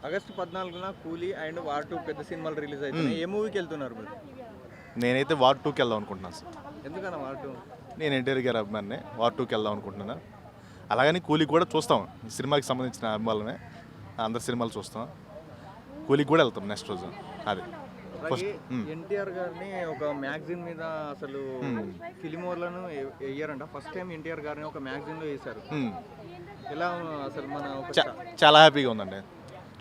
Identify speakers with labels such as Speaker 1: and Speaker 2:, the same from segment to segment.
Speaker 1: August 14న కూలీ and war 2 పెద్ద సినిమాలు రిలీజ్ అవుతున్నాయి. ఏ మూవీకి వెళ్తున్నారు మీరు?
Speaker 2: నేనైతే వార్ 2కి వెళ్దాం అనుకుంటున్నాను సార్.
Speaker 1: ఎందుకన్నా వార్ 2?
Speaker 2: నేను ఎన్టీఆర్ గారి అభిమానిని, వార్ 2కి వెళ్దాం అనుకుంటున్నాను. అలాగని కూలీ కూడా చూస్తాం, సినిమాకి సంబంధించిన అభిమానులనే అందరు సినిమాలు చూస్తాం. కూలీకి కూడా వెళ్తాం నెక్స్ట్ రోజు. అది
Speaker 1: ఎన్టీఆర్ గారిని ఒక మ్యాగజైన్ మీద అసలు ఫిలిమోర్లను వేయరంట. ఫస్ట్ టైం ఎన్టీఆర్ గారిని ఒక మ్యాగజైన్లో వేశారు. ఎలా అసలు మన
Speaker 2: చాలా హ్యాపీగా ఉందండి.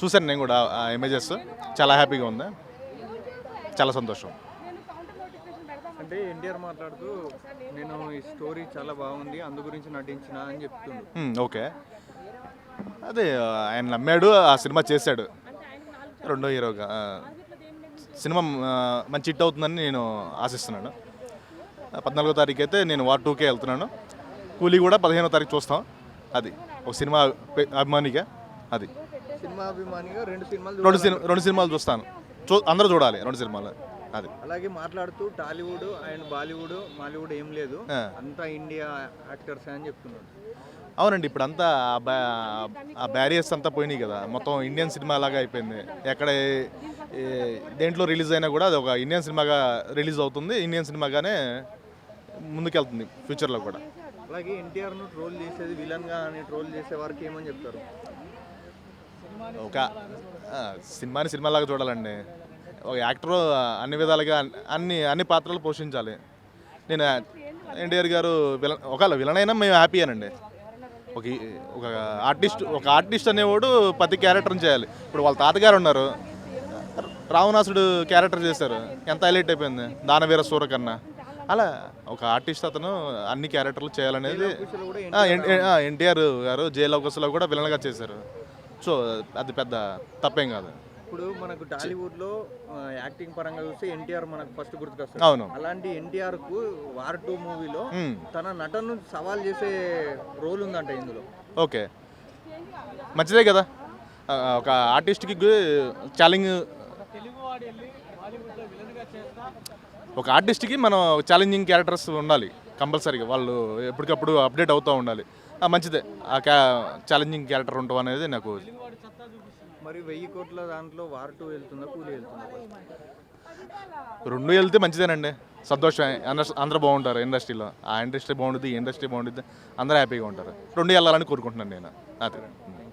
Speaker 2: చూశాను నేను కూడా ఆ ఇమేజెస్, చాలా హ్యాపీగా ఉంది, చాలా సంతోషం.
Speaker 1: అంటే ఎన్టీఆర్ మాట్లాడుతూ నేను ఈ స్టోరీ చాలా బాగుంది, అందు గురించి నటించిన అని చెప్తున్నాడు.
Speaker 2: ఓకే, అదే ఆయన నమ్మాడు, ఆ సినిమా చేశాడు. రెండో హీరోగా సినిమా మంచి హిట్ అవుతుందని నేను ఆశిస్తున్నాను. 14వ తారీఖు అయితే నేను వార్ 2కే వెళ్తున్నాను. కూలీ కూడా 15వ తారీఖు చూస్తాం. అది ఒక సినిమా అభిమానిగా, అది
Speaker 1: సినిమా అభిమానిగా
Speaker 2: రెండు సినిమాలు చూస్తాను. అందరూ చూడాలి రెండు సినిమాలు. అది
Speaker 1: అలాగే మాట్లాడుతూ టాలీవుడ్ అండ్ బాలీవుడ్ మాలీవుడ్ ఏం లేదు, అంతా ఇండియా యాక్టర్స్ అని చెప్తున్నాడు.
Speaker 2: అవునండి, ఇప్పుడు అంతా ఆ బ్యారియర్స్ అంతా పోయినాయి కదా, మొత్తం ఇండియన్ సినిమా లాగా అయిపోయింది. ఎక్కడ దేంట్లో రిలీజ్ అయినా కూడా అది ఒక ఇండియన్ సినిమాగా రిలీజ్ అవుతుంది, ఇండియన్ సినిమాగానే ముందుకెళ్తుంది ఫ్యూచర్లో కూడా.
Speaker 1: అలాగే ఎన్టీఆర్ను ట్రోల్ చేసేది విలన్గా అని ట్రోల్ చేసే వారికి ఏమని చెప్తారు?
Speaker 2: ఒక సినిమాని సినిమాలాగా చూడాలండి. ఒక యాక్టర్ అన్ని విధాలుగా అన్ని పాత్రలు పోషించాలి. నేను ఎన్టీఆర్ గారు ఒకవేళ విలన్ అయినా మేము హ్యాపీ అనండి. ఒక ఆర్టిస్ట్ అనేవాడు ప్రతి క్యారెక్టర్ని చేయాలి. ఇప్పుడు వాళ్ళ తాతగారు ఉన్నారు, రావణాసుడు క్యారెక్టర్ చేశారు, ఎంత హైలైట్ అయిపోయింది దానవీర సూర కన్నా. అలా ఒక ఆర్టిస్ట్ అతను అన్ని క్యారెక్టర్లు చేయాలనేది. ఎన్టీఆర్ గారు జైలు అవకాశంలో కూడా విలన్గా చేశారు. సో అది పెద్ద తప్పేం కాదు.
Speaker 1: ఇప్పుడు మనకు టాలీవుడ్లో యాక్టింగ్ పరంగా చూస్తే ఎన్టీఆర్ మనకు ఫస్ట్ గుర్తుకొస్తాడు.
Speaker 2: అవును,
Speaker 1: అలాంటి ఎన్టీఆర్ కు వార్ 2 మూవీలో తన నటనను సవాల్ చేసే రోల్ ఉందంట ఇందులో.
Speaker 2: ఓకే, మంచిదే కదా. ఒక ఆర్టిస్ట్కి ఛాలెంజ్, ఒక ఆర్టిస్ట్కి మనం ఛాలెంజింగ్ క్యారెక్టర్స్ ఉండాలి కంపల్సరీగా. వాళ్ళు ఎప్పటికప్పుడు అప్డేట్ అవుతూ ఉండాలి. మంచిదే ఆ ఛాలెంజింగ్ క్యారెక్టర్ ఉండటం అనేది. నాకు
Speaker 1: మరి 1000 కోట్ల దాంట్లో వార్ 2 వెళ్తుందా, కూలీ వెళ్తుందా?
Speaker 2: రెండు వెళ్తే మంచిదేనండి, సంతోషం. అందరూ బాగుంటారు ఇండస్ట్రీలో. ఆ ఇండస్ట్రీ బాగుంటుంది, ఈ ఇండస్ట్రీ బాగుంటుంది, అందరూ హ్యాపీగా ఉంటారు. రెండు వెళ్ళాలని కోరుకుంటున్నాను నేను. అదే.